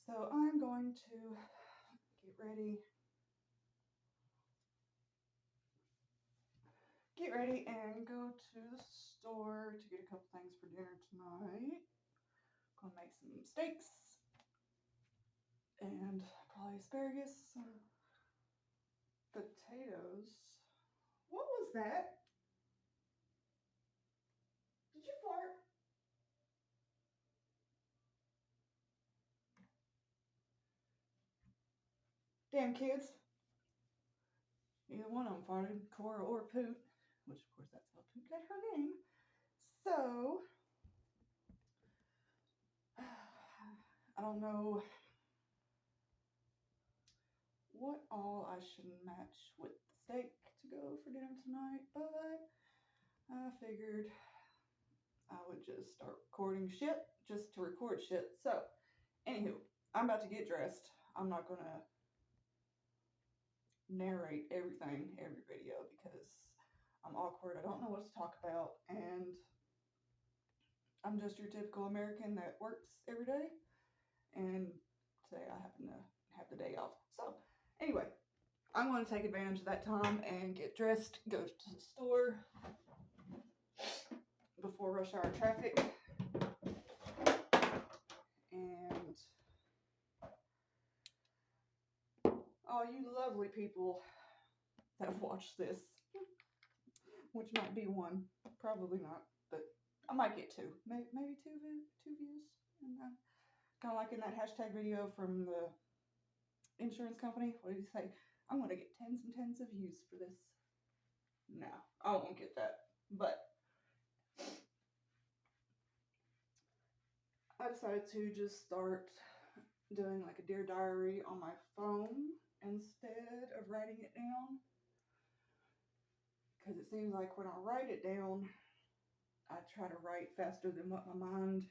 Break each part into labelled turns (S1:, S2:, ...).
S1: So I'm going to get ready and go to the store to get a couple things for dinner tonight. Gonna make some steaks and probably asparagus, some potatoes. What was that? Did you fart? Damn kids. Either one of them farted, Cora or Poot, which of course that's how Poot got her name. So, I don't know what all I should match with the steak to go for dinner tonight, but I figured I would just start recording shit just to record shit. So, anywho, I'm about to get dressed. I'm not gonna narrate everything every video because I'm awkward. I don't know what to talk about, and I'm just your typical American that works every day. And today I happen to have the day off. So, anyway, I'm going to take advantage of that time and get dressed, go to the store before rush hour traffic, and all you lovely people that have watched this, which might be one, probably not, but I might get two, maybe two views, and kind of like in that hashtag video from the insurance company. What did he say? I'm going to get tens and tens of views for this. No, I won't get that, but I decided to just start doing like a Dear Diary on my phone instead of writing it down, because it seems like when I write it down, I try to write faster than what my mind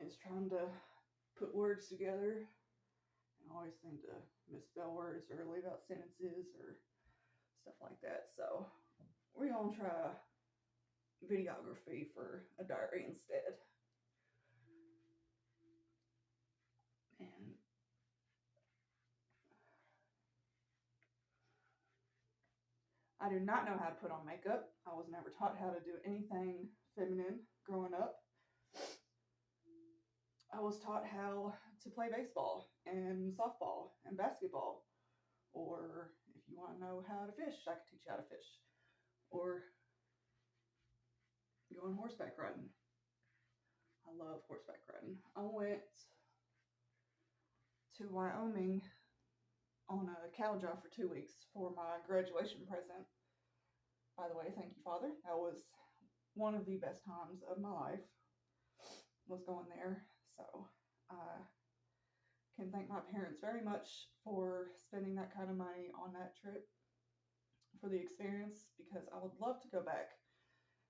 S1: is trying to put words together. And I always seem to misspell words or leave out sentences or stuff like that. So we're going to try videography for a diary instead. And I do not know how to put on makeup. I was never taught how to do anything feminine growing up. I was taught how to play baseball and softball and basketball. Or if you want to know how to fish, I can teach you how to fish. Or go on horseback riding. I love horseback riding. I went to Wyoming on a cattle drive for 2 weeks for my graduation present. By the way, thank you, Father. That was one of the best times of my life, was going there. So I can thank my parents very much for spending that kind of money on that trip for the experience, because I would love to go back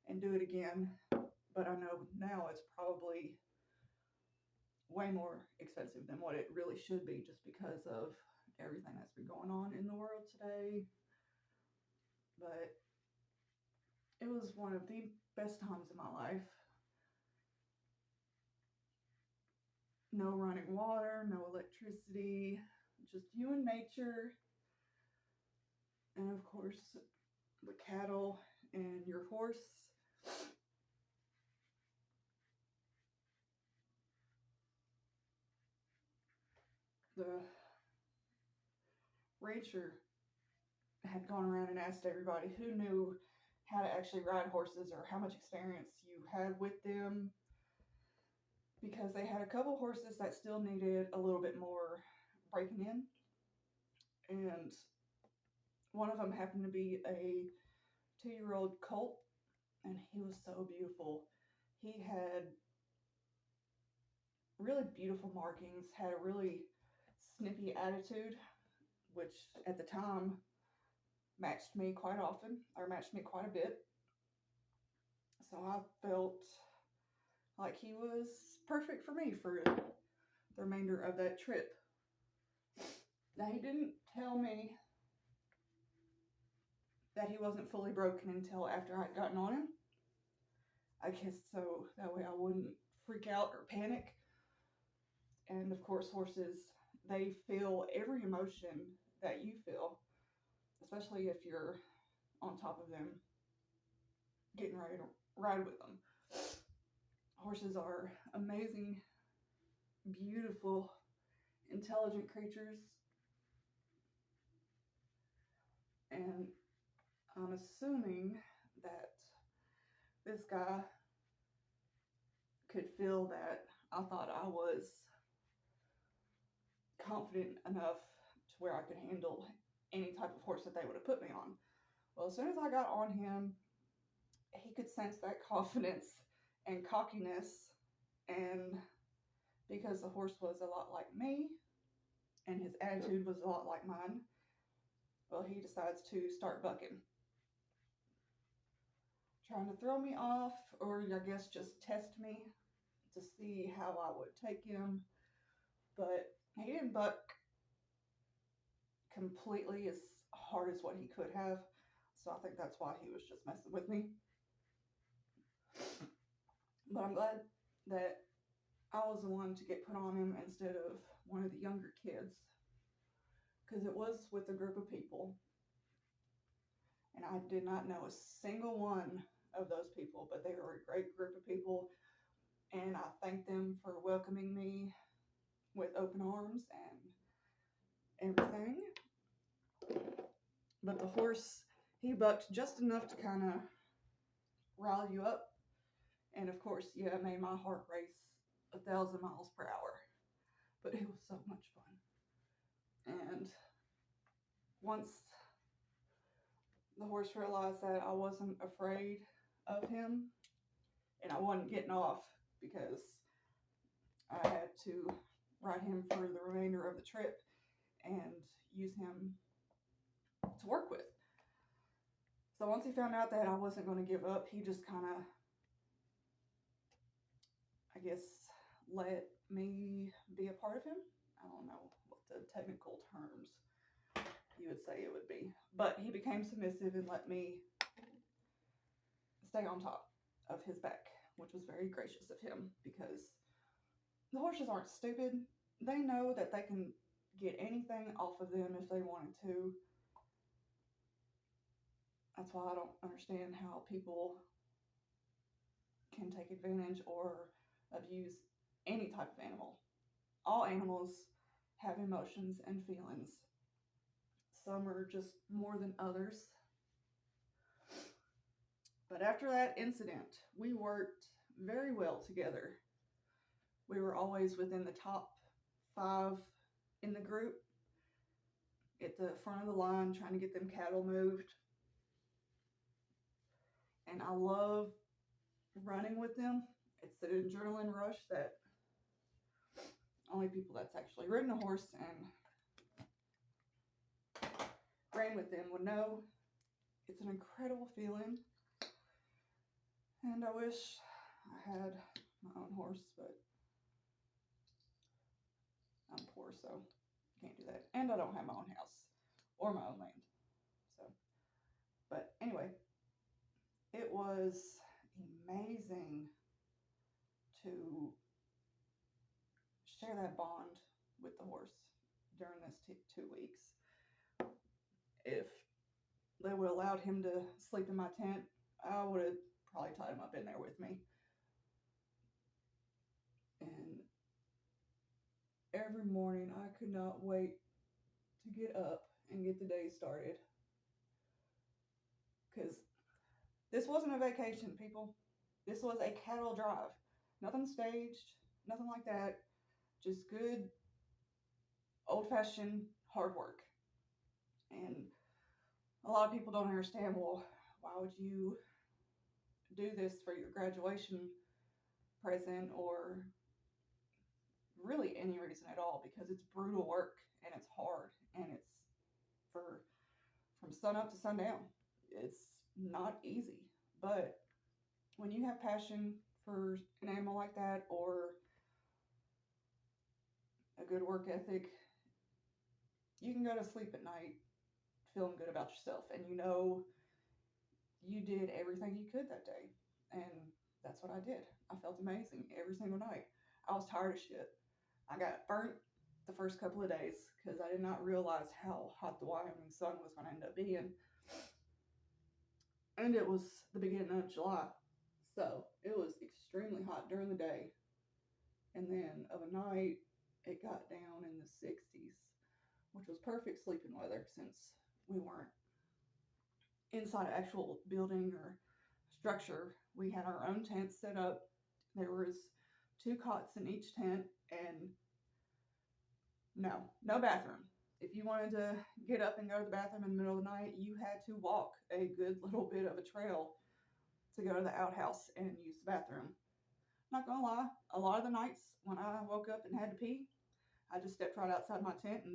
S1: and do it again. But I know now it's probably way more expensive than what it really should be, just because of everything that's been going on in the world today. But it was one of the best times of my life. No running water, no electricity, just you and nature. And of course, the cattle and your horse. The rancher had gone around and asked everybody who knew how to actually ride horses or how much experience you had with them, because they had a couple horses that still needed a little bit more breaking in, and one of them happened to be a 2-year-old colt, and he was so beautiful. He had really beautiful markings, had a really snippy attitude, which at the time matched me quite often, or matched me quite a bit. So I felt like he was perfect for me for the remainder of that trip. Now, he didn't tell me that he wasn't fully broken until after I'd gotten on him. I guess so that way I wouldn't freak out or panic. And of course, horses, they feel every emotion that you feel, especially if you're on top of them, getting ready to ride with them. Horses are amazing, beautiful, intelligent creatures, and I'm assuming that this guy could feel that I thought I was confident enough to where I could handle any type of horse that they would have put me on. Well, as soon as I got on him, he could sense that confidence and cockiness, and because the horse was a lot like me and his attitude was a lot like mine, well, he decides to start bucking, trying to throw me off, or I guess just test me to see how I would take him. But he didn't buck completely as hard as what he could have, so I think that's why he was just messing with me. But I'm glad that I was the one to get put on him instead of one of the younger kids, because it was with a group of people, and I did not know a single one of those people, but they were a great group of people, and I thank them for welcoming me with open arms and everything. But the horse, he bucked just enough to kind of rile you up, and of course, yeah, it made my heart race 1,000 miles per hour, but it was so much fun. And once the horse realized that I wasn't afraid of him and I wasn't getting off, because I had to ride him for the remainder of the trip and use him to work with. So once he found out that I wasn't going to give up, he just kind of, I guess, let me be a part of him. I don't know what the technical terms you would say it would be, but he became submissive and let me stay on top of his back, which was very gracious of him, because the horses aren't stupid. They know that they can get anything off of them if they wanted to. That's why I don't understand how people can take advantage or abuse any type of animal. All animals have emotions and feelings. Some are just more than others. But after that incident, we worked very well together. We were always within the top 5 in the group, at the front of the line, trying to get them cattle moved. And I love running with them. It's an adrenaline rush that only people that's actually ridden a horse and ran with them would know. It's an incredible feeling. And I wish I had my own horse, but I'm poor, so can't do that. And I don't have my own house or my own land. So, but anyway, it was amazing to share that bond with the horse during this 2 weeks. If they would have allowed him to sleep in my tent, I would have probably tied him up in there with me. And every morning I could not wait to get up and get the day started. Because this wasn't a vacation, people. This was a cattle drive. Nothing staged, nothing like that. Just good, old-fashioned hard work. And a lot of people don't understand, well, why would you do this for your graduation present, or really any reason at all? Because it's brutal work and it's hard and it's from sun up to sundown. It's not easy, but when you have passion for an animal like that, or a good work ethic, you can go to sleep at night feeling good about yourself, and you know you did everything you could that day. And that's what I did. I felt amazing every single night. I was tired of shit. I got burnt the first couple of days because I did not realize how hot the Wyoming sun was going to end up being. And it was the beginning of July. So it was extremely hot during the day. And then of a night, it got down in the 60s, which was perfect sleeping weather since we weren't inside an actual building or structure. We had our own tent set up. There was two cots in each tent, and no bathroom. If you wanted to get up and go to the bathroom in the middle of the night, you had to walk a good little bit of a trail to go to the outhouse and use the bathroom. Not gonna lie, a lot of the nights when I woke up and had to pee, I just stepped right outside my tent and